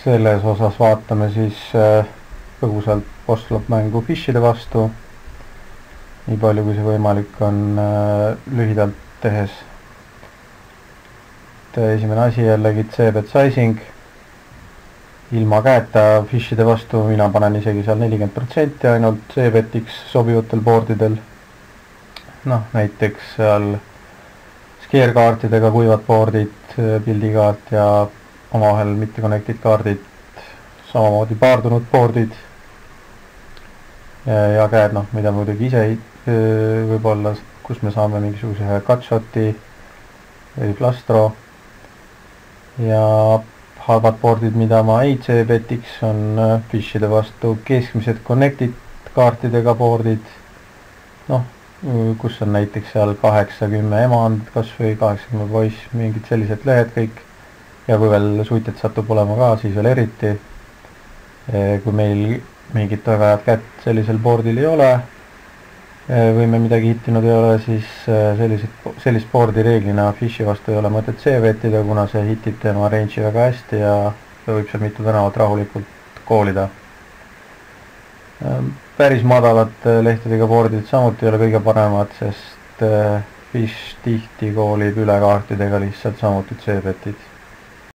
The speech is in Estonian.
selles osas vaatame siis põgusalt Postlop mängu Fishide vastu, nii palju kui see võimalik on lühidalt tehes. Esimene asi jällegi C-bet sizing, ilma käeta Fishide vastu, mina panen isegi seal 40% ainult C-betiks sobivatel boardidel. Noh, näiteks seal scare-kaartidega kuivad boardid, pildikaart ja omavahel mitte connected kaardid, samamoodi paardunud boardid ja käed, noh, mida muidugi ise võib-olla, kus me saame mingisuguse cutshoti või plastro. Ja halvad boardid, mida ma ei C-betiks, on Fishide vastu keskmised connected kaartidega boardid, noh, kus on näiteks seal 8-10 emand, kas või 80 poiss, mingid sellised lehed kõik. Ja kui veel suited satub olema ka, siis veel eriti. Kui meil mingit väga head kätt sellisel boardil ei ole, või me midagi hittinud ei ole, siis sellist boardi reeglina Fishi vastu ei ole mõtet C-betida, kuna see hitib tema range'i väga hästi ja võib seal mitu tänavat rahulikult koolida. Päris madalad lehtedega boardid samuti ei ole kõige paremad, sest Fish tihti koolib üle kaartidega lihtsalt samuti C-betid.